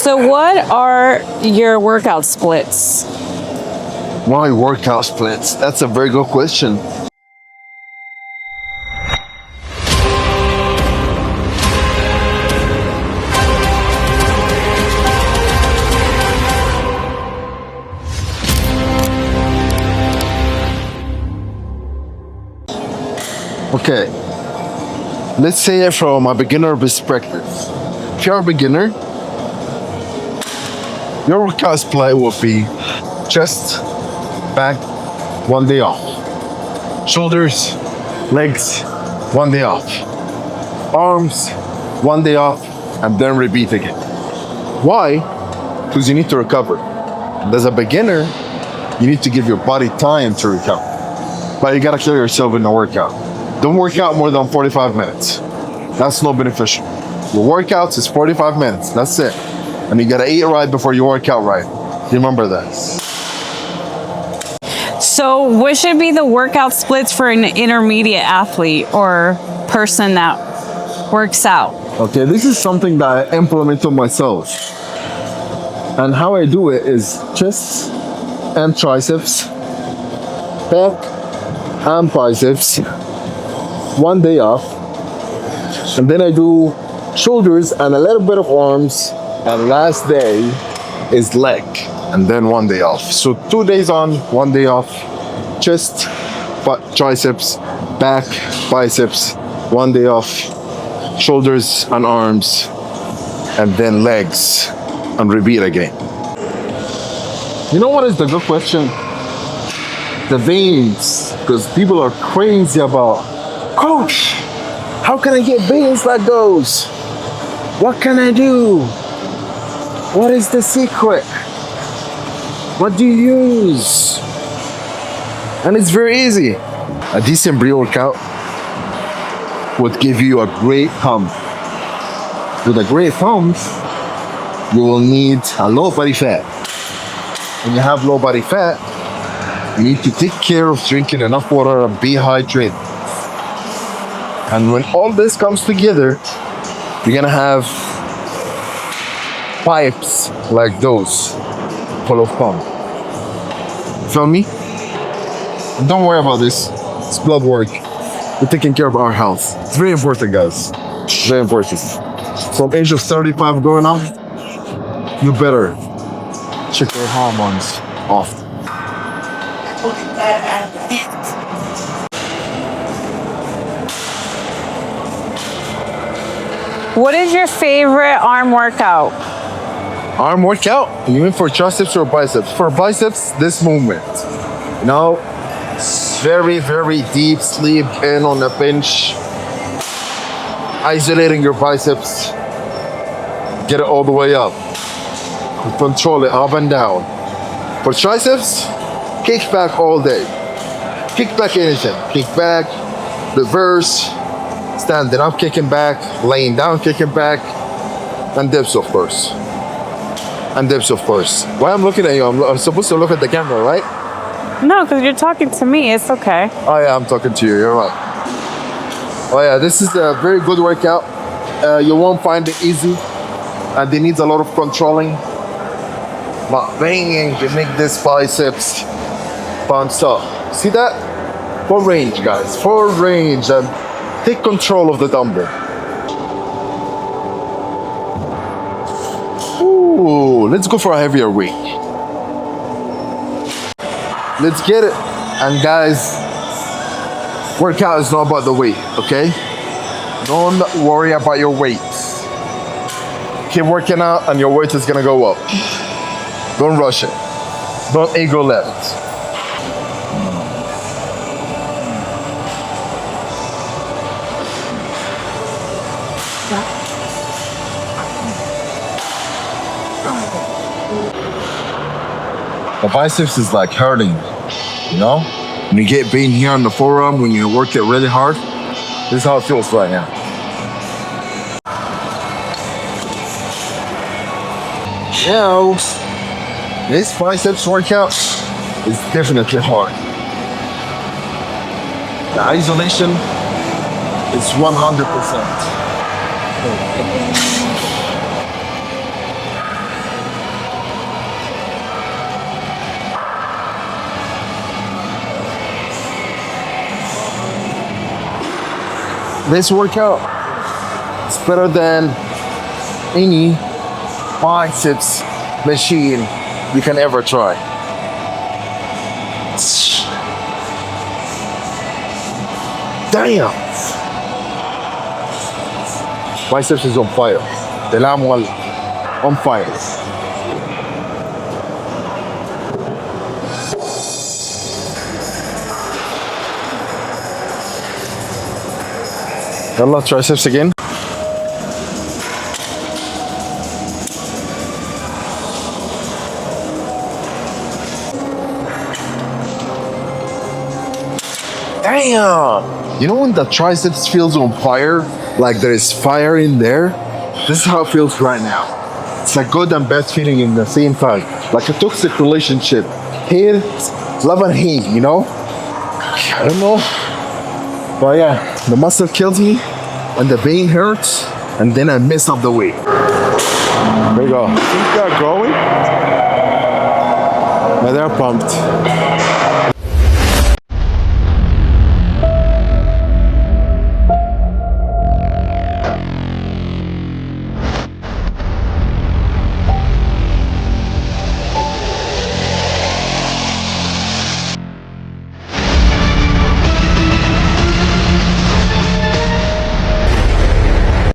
So what are your workout splits? My workout splits. That's a very good question. Okay, let's say it from a beginner perspective. If you're a beginner, your workout split will be chest, back, 1 day off. Shoulders, legs, 1 day off. Arms, 1 day off, and then repeat again. Why? Because you need to recover. And as a beginner, you need to give your body time to recover. But you gotta kill yourself in the workout. Don't work out more than 45 minutes. That's not beneficial. Your workouts is 45 minutes. That's it. And you gotta eat right before you work out right. Remember that. So what should be the workout splits for an intermediate athlete or person that works out? Okay, this is something that I implemented myself. And how I do it is chest and triceps, back and biceps, 1 day off, and then I do shoulders and a little bit of arms, and last day is leg, and then 1 day off. So 2 days on, 1 day off, chest, triceps, back, biceps, 1 day off, shoulders and arms, and then legs, and repeat again. You know what is the good question? The veins, because people are crazy about, Coach, how can I get veins like those? What can I do? What is the secret? What do you use? And it's very easy. A decent pre-workout would give you a great pump. With a great pump, you will need a low body fat. When you have low body fat, you need to take care of drinking enough water and be hydrated. And when all this comes together, you're gonna have pipes like those full of pump. Feel me? And don't worry about this. It's blood work. We're taking care of our health. It's very important, guys. Very important. From age of 35 going on, you better check your hormones often. What is your favorite arm workout? Arm workout? You mean for triceps or biceps? For biceps, this movement. You know, very, very deep sleep in on the bench. Isolating your biceps. Get it all the way up. Control it up and down. For triceps, kick back all day. Kick back anything. Kick back, reverse, standing up, kicking back, laying down, kicking back, and dips, of course. And dips, of course. Why I'm looking at you? I'm supposed to look at the camera, right? No, because you're talking to me. It's okay. Oh yeah, I'm talking to you. You're right. Oh yeah, this is a very good workout. You won't find it easy, and it needs a lot of controlling. But banging to make this biceps bounce up. See that? Full range, guys. Full range, and take control of the dumbbell. Ooh, let's go for a heavier weight. Let's get it. And guys, workout is not about the weight, okay? Don't worry about your weight. Keep working out and your weight is gonna go up. Don't rush it. Don't ego left. The biceps is like hurting, you know? When you get pain here on the forearm, when you work it really hard, this is how it feels right now. Now, this biceps workout is definitely hard. The isolation is 100%. this workout is better than any biceps machine you can ever try. Damn! Biceps is on fire. The ولع. On fire. يلا triceps again. Damn! You know when the triceps feels on fire? Like there is fire in there? This is how it feels right now. It's a good and bad feeling in the same time. Like a toxic relationship. Hate, love and hate, you know? I don't know. But yeah, the muscle kills me and the vein hurts and then I mess up the weight. There you go. Keep that going. And they're pumped.